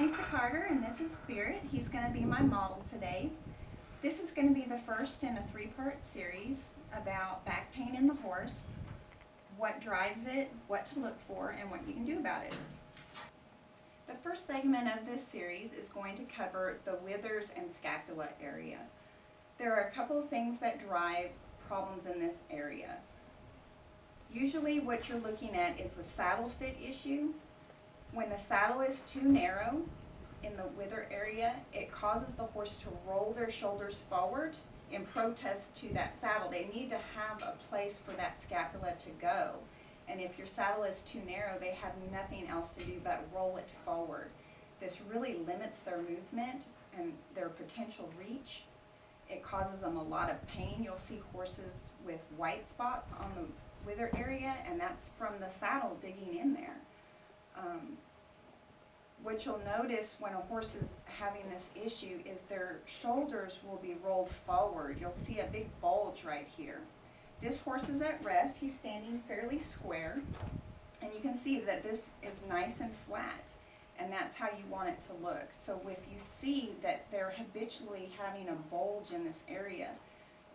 Lisa Carter, and this is Spirit. He's going to be my model today. This is going to be the first in a three-part series about back pain in the horse, what drives it, what to look for, and what you can do about it. The first segment of this series is going to cover the withers and scapula area. There are a couple of things that drive problems in this area. Usually what you're looking at is a saddle fit issue. When the saddle is too narrow in the wither area, it causes the horse to roll their shoulders forward in protest to that saddle. They need to have a place for that scapula to go. And if your saddle is too narrow, they have nothing else to do but roll it forward. This really limits their movement and their potential reach. It causes them a lot of pain. You'll see horses with white spots on the wither area, and that's from the saddle digging in there. What you'll notice when a horse is having this issue is their shoulders will be rolled forward. You'll see a big bulge right here. This horse is at rest. He's standing fairly square, and you can see that this is nice and flat, and that's how you want it to look. So if you see that they're habitually having a bulge in this area,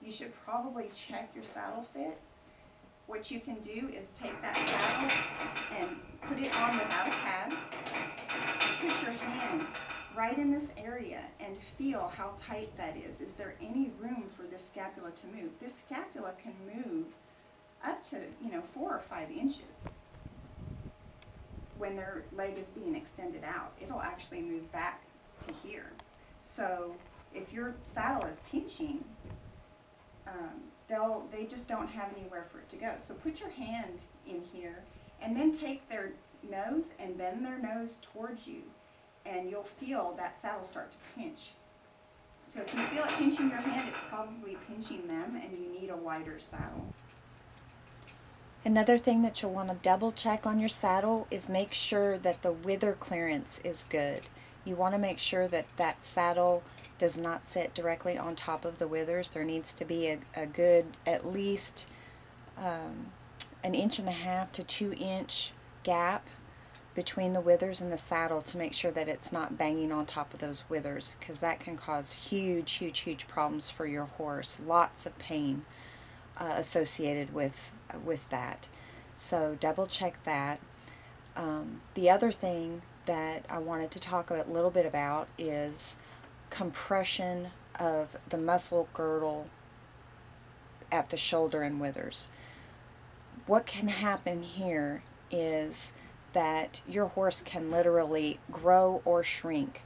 you should probably check your saddle fit. What you can do is take that saddle and put it on without a pad. Put your hand right in this area and feel how tight that is. Is there any room for this scapula to move? This scapula can move up to 4 or 5 inches. When their leg is being extended out, it'll actually move back to here. So if your saddle is pinching, they just don't have anywhere for it to go. So put your hand in here and then take their nose and bend their nose towards you, and you'll feel that saddle start to pinch. So if you feel it pinching your hand, it's probably pinching them and you need a wider saddle. Another thing that you'll want to double check on your saddle is make sure that the wither clearance is good. You want to make sure that that saddle does not sit directly on top of the withers. There needs to be a good, at least 1.5 to 2 inch gap between the withers and the saddle to make sure that it's not banging on top of those withers, because that can cause huge problems for your horse. Lots of pain associated with that. So double check that. The other thing that I wanted to talk a little bit about is compression of the muscle girdle at the shoulder and withers. What can happen here is that your horse can literally grow or shrink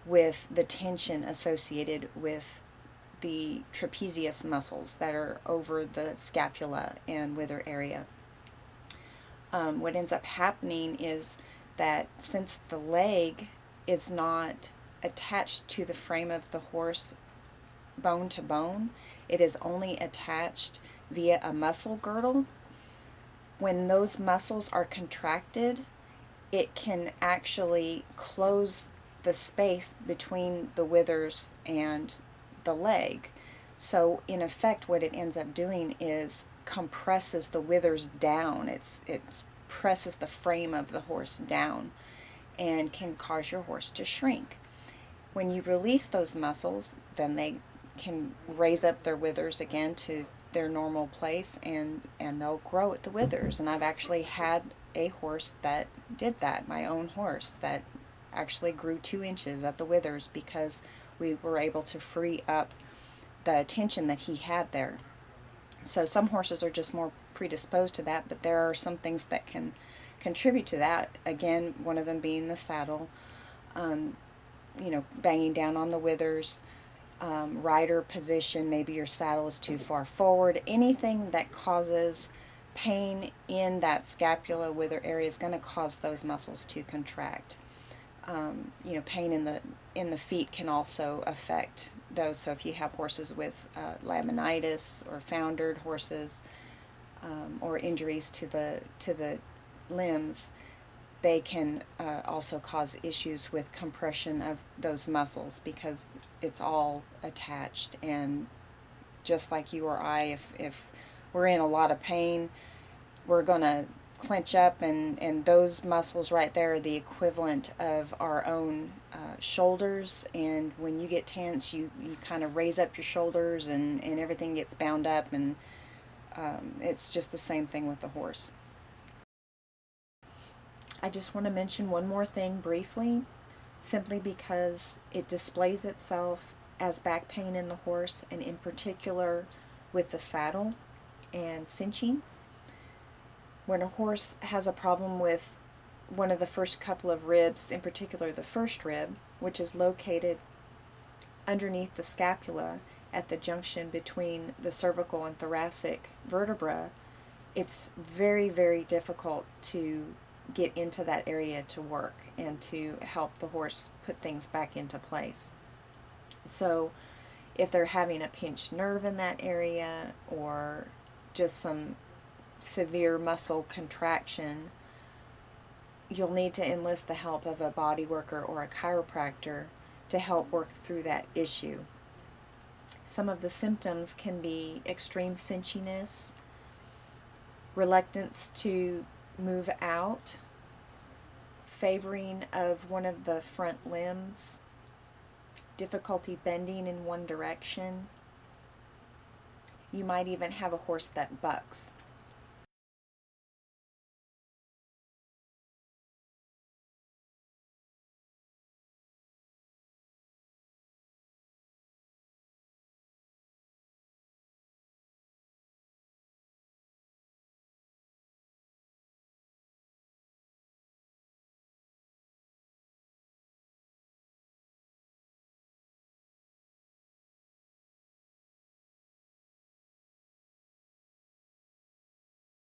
with the tension associated with the trapezius muscles that are over the scapula and wither area. What ends up happening is that since the leg is not attached to the frame of the horse bone to bone, it is only attached via a muscle girdle. When those muscles are contracted, it can actually close the space between the withers and the leg. So in effect, what it ends up doing is compresses the withers down. It presses the frame of the horse down and can cause your horse to shrink. When you release those muscles, then they can raise up their withers again to their normal place, and they'll grow at the withers. And I've actually had a horse that did that, my own horse, that actually grew 2 inches at the withers because we were able to free up the tension that he had there. So some horses are just more predisposed to that, but there are some things that can contribute to that. Again, one of them being the saddle, banging down on the withers, rider position, maybe your saddle is too far forward. Anything that causes pain in that scapula wither area is going to cause those muscles to contract. Pain in the feet can also affect those. So if you have horses with laminitis or foundered horses, or injuries to the limbs, they can also cause issues with compression of those muscles because it's all attached. And just like you or I, if we're in a lot of pain, we're going to clench up, and those muscles right there are the equivalent of our own shoulders. And when you get tense, you kind of raise up your shoulders, and everything gets bound up, and it's just the same thing with the horse. I just want to mention one more thing briefly, simply because it displays itself as back pain in the horse, and in particular with the saddle and cinching. When a horse has a problem with one of the first couple of ribs, in particular the first rib, which is located underneath the scapula at the junction between the cervical and thoracic vertebra, it's very, very difficult to get into that area to work and to help the horse put things back into place. So if they're having a pinched nerve in that area, or just some severe muscle contraction, you'll need to enlist the help of a body worker or a chiropractor to help work through that issue. Some of the symptoms can be extreme cinchiness, reluctance to move out, favoring of one of the front limbs, difficulty bending in one direction. You might even have a horse that bucks.